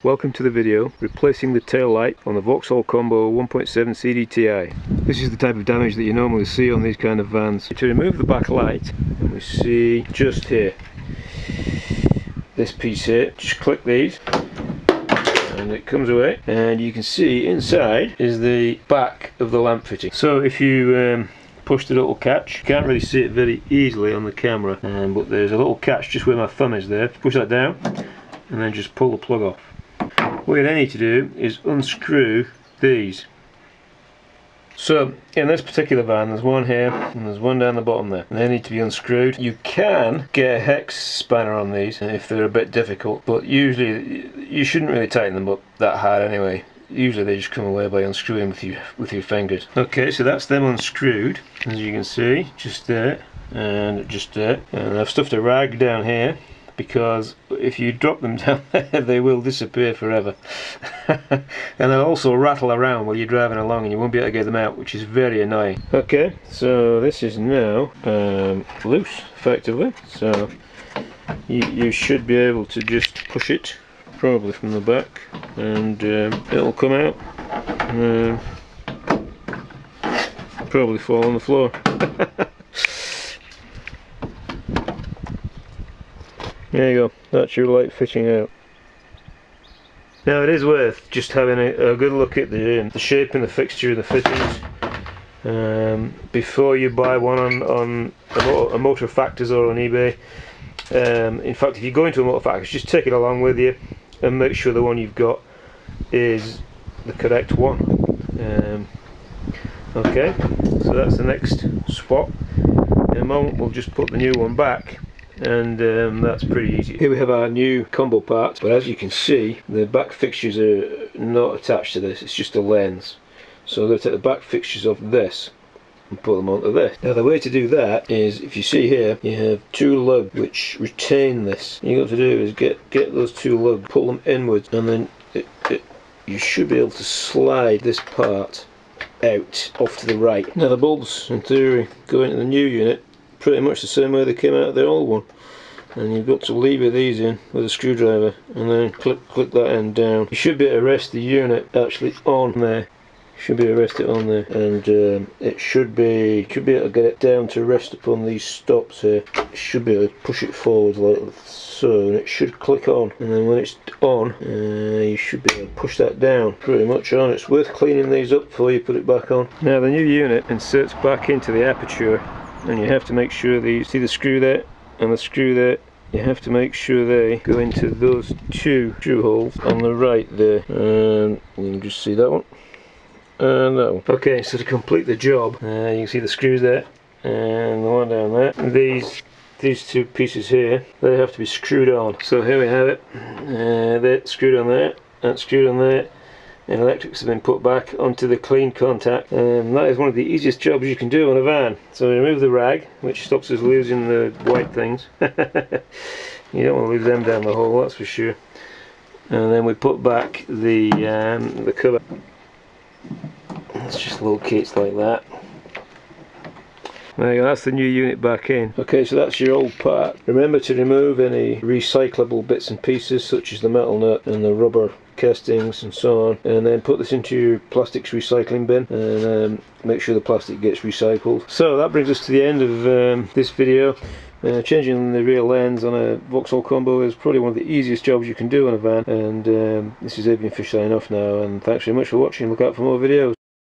Welcome to the video replacing the tail light on the Vauxhall Combo 1.7 CDTI. This is the type of damage that you normally see on these kind of vans. To remove the back light, and we see just here, this piece here, just click these and it comes away, and you can see inside is the back of the lamp fitting. So if you push the little catch, you can't really see it very easily on the camera, but there's a little catch just where my thumb is there. Push that down and then just pull the plug off. What you then need to do is unscrew these. So in this particular van there's one here and there's one down the bottom there, and they need to be unscrewed. You can get a hex spanner on these if they're a bit difficult, but usually you shouldn't really tighten them up that hard anyway. Usually they just come away by unscrewing with your fingers. Okay, so that's them unscrewed, as you can see, just there and just there. And I've stuffed a rag down here, because if you drop them down there they will disappear forever. And they'll also rattle around while you're driving along and you won't be able to get them out, which is very annoying. Okay, so this is now loose effectively, so you should be able to just push it probably from the back and it'll come out, probably fall on the floor. There you go, that's your light fitting out. Now it is worth just having a good look at the shape and the fixture and the fittings before you buy one on a Motor Factors or on eBay. In fact, if you go into a Motor Factors, just take it along with you and make sure the one you've got is the correct one. Okay, so that's the next spot. In a moment we'll just put the new one back, and that's pretty easy. Here we have our new combo parts, but as you can see the back fixtures are not attached to this, it's just a lens. So I'm going to take the back fixtures off this and put them onto this. Now the way to do that is, if you see here, you have two lugs which retain this. What you've got to do is get those two lugs, pull them inwards, and then you should be able to slide this part out off to the right. Now the bulbs in theory go into the new unit pretty much the same way they came out of the old one, and you've got to lever these in with a screwdriver and then click that end down. You should be able to rest the unit actually on there. You should be able to rest it on there, and it should be able to get it down to rest upon these stops here. You should be able to push it forward like so, and it should click on, and then when it's on you should be able to push that down pretty much on. It's worth cleaning these up before you put it back on. Now the new unit inserts back into the aperture, and you have to make sure that you see the screw there and the screw there, you have to make sure they go into those two screw holes on the right there, and you can just see that one and that one. Okay, so to complete the job, you can see the screws there and the one down there. These two pieces here, they have to be screwed on. So here we have it, that's screwed on there, that's screwed on there, and electrics have been put back onto the clean contact. That is one of the easiest jobs you can do on a van. So we remove the rag, which stops us losing the white things. You don't want to lose them down the hole, that's for sure. And then we put back the cover. It's just locates like that. There you go, that's the new unit back in. Okay, so that's your old part. Remember to remove any recyclable bits and pieces such as the metal nut and the rubber castings and so on, and then put this into your plastics recycling bin and make sure the plastic gets recycled. So that brings us to the end of this video. Changing the rear lens on a Vauxhall Combo is probably one of the easiest jobs you can do on a van, and this is Avian Fish signing off now, and thanks very much for watching. Look out for more videos.